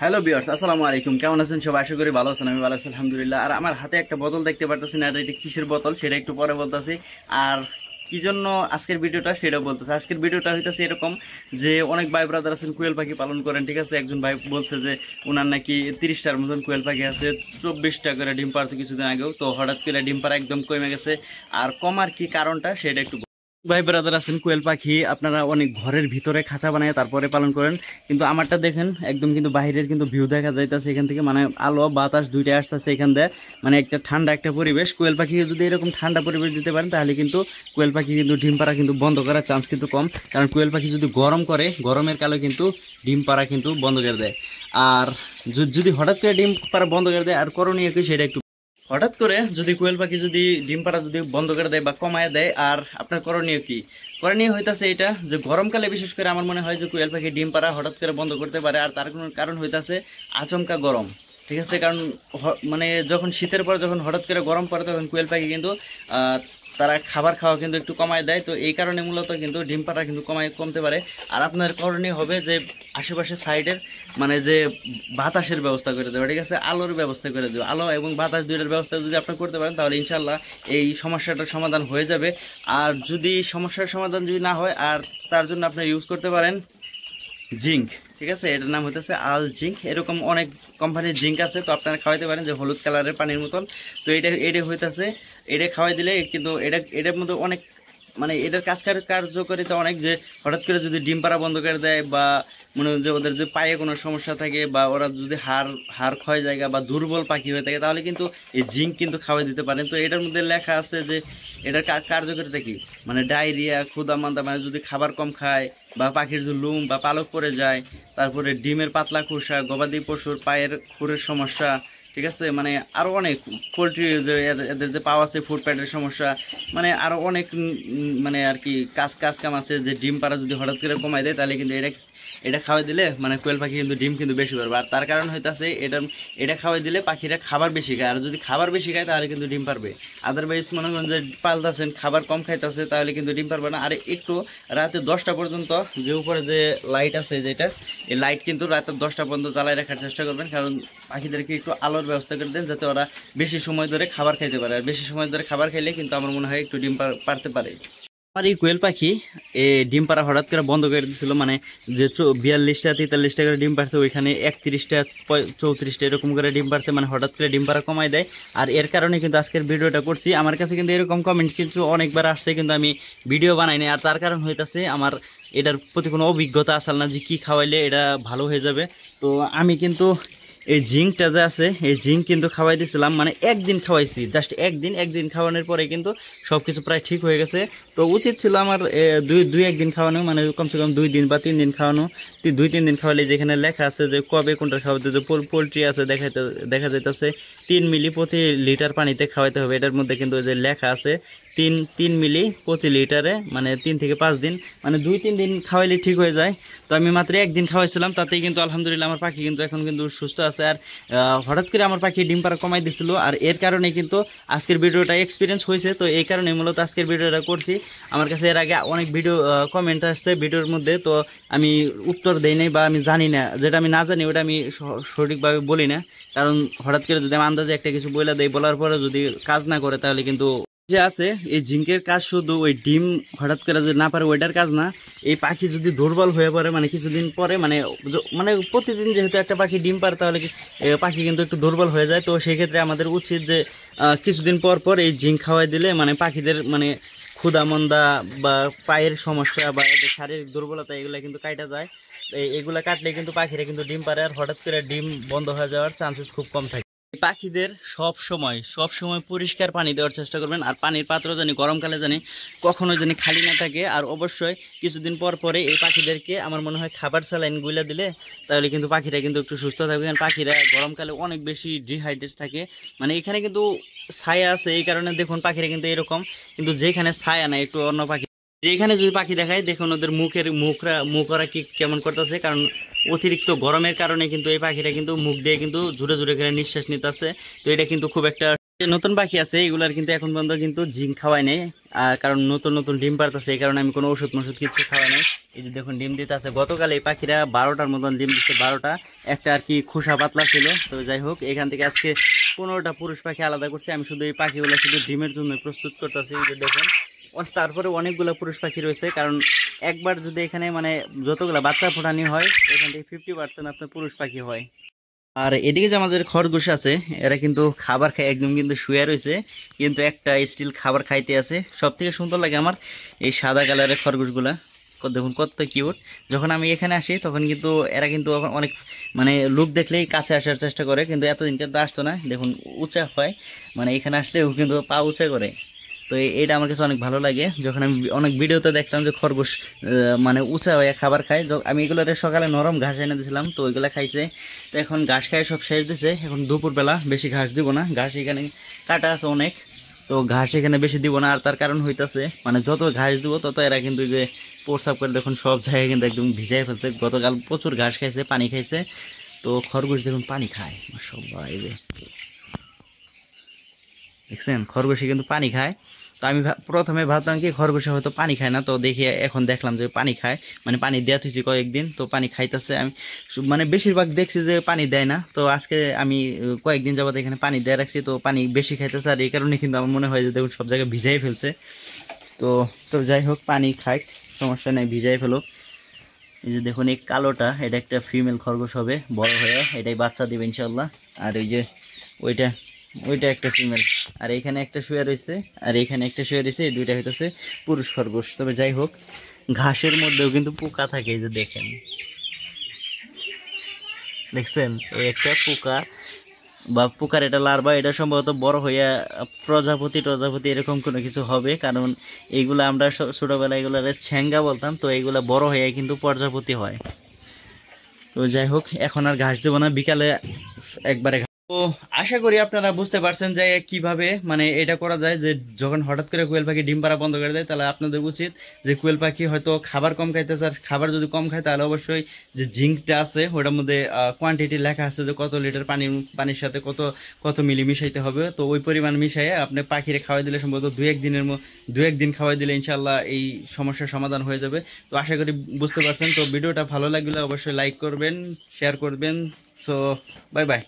Hello viewers, আসসালামু আলাইকুম। কেমন আছেন সবাই? আশা করি ভালো আছেন। আমি ভালো আছি আলহামদুলিল্লাহ। আর আমার হাতে একটা বোতল দেখতে পারতেছি না, এটা কিসের বোতল সেটা একটু পরে বলতেছি। আর কি জন্য আজকের ভিডিওটা সেটা বলতেছে। আজকের ভিডিওটা হইতেছে এরকম যে অনেক ভাই ব্রাদার আছেন কোয়েল পাখি পালন করেন, ঠিক আছে। একজন ভাই বলছে যে ওনার নাকি 30টার মতন কোয়েল পাখি আছে, 24টা করে ডিম পাড়তো কিছুদিন আগেও। তো হঠাৎ করে ডিম পাড়া একদম কমে গেছে। আর কমার কি কারণটা সেটা একটু ভাই ব্রাদার আছেন কোয়েল পাখি আপনারা অনেক ঘরের ভিতরে খাঁচা বানায় তারপরে পালন করেন, কিন্তু আমারটা দেখেন একদম কিন্তু বাইরের কিন্তু ভিউ দেখা যাইতেছে এখান থেকে, মানে আলো বাতাস দুইটাই আসতেছে এখান দিয়ে। মানে একটা ঠান্ডা একটা পরিবেশ। কোয়েল পাখি যদি এরকম ঠান্ডা পরিবেশ দিতে পারেন তাহলে কিন্তু কোয়েল পাখি কিন্তু ডিম পাড়া কিন্তু বন্ধ করার চান্স কিন্তু কম। কারণ কোয়েল পাখি যদি গরম করে, গরমের কালে কিন্তু ডিম পাড়া কিন্তু বন্ধ করে দেয়। আর যদি হঠাৎ করে ডিম পাড়া বন্ধ করে দেয়, আর করণীয় কি সেটা একটু হঠাৎ করে যদি কোয়েল পাখি যদি ডিম পাড়া যদি বন্ধ করে দেয় বা কমায় দেয়, আর আপনার করণীয় কি? করণীয় হইতাছে এটা যে গরমকালে বিশেষ করে আমার মনে হয় যে কোয়েল পাখি ডিম পাড়া হঠাৎ করে বন্ধ করতে পারে। আর তার কোনো কারণ হইতাছে আচমকা গরম, ঠিক আছে। কারণ মানে যখন শীতের পর যখন হঠাৎ করে গরম পড়ে তখন কোয়েল পাখি কিন্তু তারা খাবার খাওয়া কিন্তু একটু কমায় দেয়। তো এই কারণে মূলত কিন্তু ডিম পাড়া কিন্তু কমতে পারে। আর আপনার করণীয় হবে যে আশেপাশে সাইডের মানে যে বাতাসের ব্যবস্থা করে দেবে, ঠিক আছে, আলোর ব্যবস্থা করে দেবে। আলো এবং বাতাস দুইটার ব্যবস্থা যদি আপনি করতে পারেন তাহলে ইনশাল্লাহ এই সমস্যাটার সমাধান হয়ে যাবে। আর যদি সমস্যার সমাধান যদি না হয়, আর তার জন্য আপনি ইউজ করতে পারেন জিঙ্ক, ঠিক আছে। এটার নাম হইতেছে আল জিঙ্ক। এরকম অনেক কোম্পানির জিঙ্ক আছে, তো আপনারা খাওয়াইতে পারেন যে হলুদ কালারের পানির মতন। তো এটা হইতেছে, এটা খাওয়াই দিলে কিন্তু এটার মধ্যে অনেক মানে এটার কার্যকারিতা অনেক। যে হঠাৎ করে যদি ডিম পাড়া বন্ধ করে দেয়, বা মনে হয় যে ওদের যে পায়ে কোনো সমস্যা থাকে, বা ওরা যদি হাড় ক্ষয় জায়গা বা দুর্বল পাখি হয়ে থাকে, তাহলে কিন্তু এই জিঙ্ক কিন্তু খাওয়াই দিতে পারেন। তো এটার মধ্যে লেখা আছে যে এটার কার্যকারিতা কি, মানে ডায়রিয়া, ক্ষুধা মান্দা, মানে যদি খাবার কম খায় বা পাখির যে লুম বা পালক পড়ে যায়, তারপরে ডিমের পাতলা খোসা, গবাদি পশুর পায়ের খুরের সমস্যা, ঠিক আছে, মানে আরও অনেক পোলট্রি এদের যে পাওয়া আছে ফুড প্যাটের সমস্যা, মানে আরও অনেক মানে আর কি কাম আছে। যে ডিম পাড়া যদি হঠাৎ করে কমাই দেয় তাহলে কিন্তু এটা খাওয়াই দিলে মানে কোয়েল পাখি কিন্তু ডিম কিন্তু বেশি পারবে। আর তার কারণ হইতেছে এটা খাওয়াই দিলে পাখিরা খাবার বেশি খায়, আর যদি খাবার বেশি খায় তাহলে কিন্তু ডিম পারবে। আদারওয়াইজ মনে করেন যে পালতেছেন খাবার কম খাইতেছে তাহলে কিন্তু ডিম পারবে না। আর একটু রাতে 10টা পর্যন্ত যে উপরে যে লাইট আছে যেটা, এই লাইট কিন্তু রাতে 10টা পর্যন্ত জ্বালাই রাখার চেষ্টা করবেন। কারণ পাখিদেরকে একটু আলোর ব্যবস্থা করে দেন যাতে ওরা বেশি সময় ধরে খাবার খাইতে পারে। আর বেশি সময় ধরে খাবার খাইলে কিন্তু আমার মনে হয় একটু ডিম পারতে পারে। আমার এই কোয়েল পাখি ডিম পাড়া হঠাৎ করে বন্ধ করে দিয়েছিল, মানে যে 42টা 43টা করে ডিম পারছে, ওইখানে 31টা 34টা এরকম করে ডিম পারছে, মানে হঠাৎ করে ডিম পাড়া কমায় দেয়। আর এর কারণে কিন্তু আজকের ভিডিওটা করছি। আমার কাছে কিন্তু এরকম কমেন্ট কিন্তু অনেকবার আসছে, কিন্তু আমি ভিডিও বানাইনি। আর তার কারণ হইতেছে আমার এটার প্রতি কোনো অভিজ্ঞতা আসল না যে কি খাওয়াইলে এটা ভালো হয়ে যাবে। তো আমি কিন্তু এই জিঙ্কটা যে আছে এই জিঙ্ক কিন্তু খাওয়াই দিয়েছিলাম, মানে একদিন খাওয়াইছি, জাস্ট একদিন খাওয়ানোর পরে কিন্তু সব কিছু প্রায় ঠিক হয়ে গেছে। তো উচিত ছিল আমার দুই একদিন খাওয়ানো, মানে কমসে কম 2 দিন বা 3 দিন খাওয়ানো। 2-3 দিন খাওয়ালে যেখানে লেখা আছে যে কবে কোনটা খাওয়াতে, যে পোলট্রি আছে দেখা যাইতেছে 3 মিলি প্রতি লিটার পানিতে খাওয়াইতে হবে। এটার মধ্যে কিন্তু যে লেখা আছে 3 মিলি প্রতি লিটারে, মানে 3 থেকে 5 দিন, মানে 2-3 দিন খাওয়াইলে ঠিক হয়ে যায়। তো আমি মাত্র একদিন খাওয়াইছিলাম, তাতেই কিন্তু আলহামদুলিল্লাহ আমার পাখি কিন্তু এখন কিন্তু সুস্থ আছে। আর হঠাৎ করে আমার পাখি ডিম পাড়া কমাই দিছিল, আর এর কারণে কিন্তু আজকের ভিডিওটা এক্সপিরিয়েন্স হয়েছে। তো এই কারণে মূলত আজকের ভিডিওটা করছি। আমার কাছে এর আগে অনেক ভিডিও কমেন্ট আসছে ভিডিওর মধ্যে, তো আমি উত্তর দেই নাই বা আমি জানি না, যেটা আমি না জানি ওটা আমি সঠিকভাবে বলি না। কারণ হঠাৎ করে যদি আমি আন্দাজে একটা কিছু বলে দেই, বলার পরে যদি কাজ না করে তাহলে কিন্তু যে আছে এই জিঙ্কের কাজ শুধু ওই ডিম হঠাৎ করে যদি না পারে ওইটার কাজ না। এই পাখি যদি দুর্বল হয়ে পড়ে, মানে কিছুদিন পরে, মানে মানে প্রতিদিন যেহেতু একটা পাখি ডিম পারে তাহলে পাখি কিন্তু একটু দুর্বল হয়ে যায়। তো সেই ক্ষেত্রে আমাদের উচিত যে কিছুদিন পর পর এই জিঙ্ক খাওয়াই দিলে মানে পাখিদের মানে ক্ষুধা মন্দা বা পায়ের সমস্যা বা এদের শারীরিক দুর্বলতা এগুলো কিন্তু কাটা যায়। এগুলা কাটলে কিন্তু পাখিরা কিন্তু ডিম পারে, আর হঠাৎ করে ডিম বন্ধ হয়ে যাওয়ার চান্সেস খুব কম থাকে। পাখিদের সব সময় পরিষ্কার পানি দেওয়ার চেষ্টা করবেন। আর পানির পাত্র জানি গরমকালে জানি কখনো জানি খালি না থাকে। আর অবশ্যই কিছুদিন পর পরে এই পাখিদেরকে আমার মনে হয় খাবার স্যালাইন গুলা দিলে তাহলে কিন্তু পাখিরা কিন্তু একটু সুস্থ থাকবে। কারণ পাখিরা গরমকালে অনেক বেশি ডিহাইড্রেট থাকে। মানে এখানে কিন্তু ছায়া আছে এই কারণে দেখুন পাখিরা কিন্তু এরকম, কিন্তু যেখানে ছায়া নাই একটু অন্য পাখি, যেখানে যদি পাখি দেখায় দেখুন ওদের মুখরা কি কেমন করতেছে। কারণ অতিরিক্ত গরমের কারণে কিন্তু এই পাখিরা কিন্তু মুখ দিয়ে কিন্তু জোরে জোরে করে নিঃশ্বাস নিতেছে। তো এটা কিন্তু খুব একটা যে নতুন পাখি আছে এগুলার কিন্তু এখন পর্যন্ত কিন্তু জিঙ্ক খাওয়াই নেই, কারণ নতুন নতুন ডিম পারতেছে, এই কারণে আমি কোনো ওষুধ মষুধ কিছু খাওয়াই নাই। এই যে দেখুন ডিম দিতে আছে, গতকাল এই পাখিরা 12টার মতন ডিম দিচ্ছে, 12টা, একটা আর কি খোসা পাতলা ছিল। তো যাই হোক, এখান থেকে আজকে 15টা পুরুষ পাখি আলাদা করছি। আমি শুধু এই পাখিগুলো শুধু ডিমের জন্য প্রস্তুত করতেছি। এই যে দেখুন, তারপরে অনেকগুলো পুরুষ পাখি রয়েছে, কারণ একবার যদি এখানে মানে যতগুলো বাচ্চা ফোটানি হয় এখান থেকে 50% আপনার পুরুষ পাখি হয়। আর এদিকে যে আমাদের খরগোশ আছে, এরা কিন্তু খাবার খায়, একদম কিন্তু শুয়ে রয়েছে, কিন্তু একটা স্টিল খাবার খাইতে আছে। সব থেকে সুন্দর লাগে আমার এই সাদা কালারের খরগোশগুলা, দেখুন কত কিউট। যখন আমি এখানে আসি তখন কিন্তু এরা কিন্তু অনেক মানে লোক দেখলেই কাছে আসার চেষ্টা করে, কিন্তু এতদিন কিন্তু আসতো না। দেখুন উঁচা হয়, মানে এখানে আসলেও কিন্তু পা উঁচা করে। তো এটা আমার কাছে অনেক ভালো লাগে। যখন আমি অনেক ভিডিওতে দেখতাম যে খরগোশ মানে উঁচা হয়ে খাবার খায়, আমি এগুলোতে সকালে নরম ঘাস এনে দিয়েছিলাম, তো ওইগুলো খাইছে। তো এখন ঘাস খাই সব শেষ দিছে, এখন দুপুরবেলা বেশি ঘাস দিব না, ঘাস এখানে কাটা আছে অনেক, তো ঘাস এখানে বেশি দিব না। আর তার কারণ হইতাছে মানে যত ঘাস দিব তত এরা কিন্তু যে প্রস্রাব করে, দেখুন সব জায়গায় কিন্তু একদম ভিজাই ফেলছে। গতকাল প্রচুর ঘাস খাইছে, পানি খাইছে। তো খরগোশ দেখুন পানি খায়, মাশাআল্লাহ। এই যে দেখছেন খরগোশে কিন্তু পানি খায়। তো আমি প্রথমে ভাবতাম কি খরগোশে হয়তো পানি খায় না, তো দেখি এখন দেখলাম যে পানি খায়, মানে পানি দেওয়া থুইছি কয়েকদিন, তো পানি খাইতেছে। আমি মানে বেশিরভাগ দেখছি যে পানি দেয় না, তো আজকে আমি কয়েকদিন যাবত এখানে পানি দেয়া রাখছি, তো পানি বেশি খাইতেছে। আর এই কারণে কিন্তু আমার মনে হয় যে দেখুন সব জায়গায় ভিজাই ফেলছে। তো তো যাই হোক, পানি খায়, সমস্যা নেই, ভিজাই ফেলো। এই যে দেখুন এই কালোটা, এটা একটা ফিমেল খরগোশ হবে, বড় হয়ে এটাই বাচ্চা দিবে ইনশাল্লাহ। আর ওই যে ওইটা ওইটা একটা ফিমেল, আর এইখানে একটা শুয়ে রয়েছে, আর এইখানে একটা শুয়ে রয়েছে, এই দুইটা হইতেছে পুরুষ খরগোশ। তবে যাই হোক, ঘাসের মধ্যেও কিন্তু পোকা থাকে, এই যে দেখেন, দেখছেন এই একটা পোকা বা পোকার এটা লার্ভা, এটা সম্ভবত বড় হইয়া প্রজাপতি এরকম কোনো কিছু হবে, কারণ এইগুলা আমরা ছোটবেলায় এগুলা ছ্যাঙ্গা বলতাম, তো এইগুলা বড় হইয়া কিন্তু প্রজাপতি হয়। তো যাই হোক, এখন আর ঘাস দেবো না, বিকালে একবারে। তো আশা করি আপনারা বুঝতে পারছেন যে কিভাবে মানে এটা করা যায়, যে যখন হঠাৎ করে কোয়েল পাখি ডিম পাড়া বন্ধ করে দেয়, তাহলে আপনাদের উচিত যে কোয়েল পাখি হয়তো খাবার কম খাইতেছে, আর খাবার যদি কম খায় তাহলে অবশ্যই যে জিঙ্কটা আছে ওটার মধ্যে কোয়ান্টিটি লেখা আছে যে কত লিটার পানির সাথে কত কত মিলি মিশাইতে হবে। তো ওই পরিমাণ মিশাইয়ে আপনি পাখিরে খাওয়াই দিলে সম্ভবত দু একদিন খাওয়াই দিলে ইনশাল্লাহ এই সমস্যার সমাধান হয়ে যাবে। তো আশা করি বুঝতে পারছেন। তো ভিডিওটা ভালো লাগলে অবশ্যই লাইক করবেন, শেয়ার করবেন। So bye bye.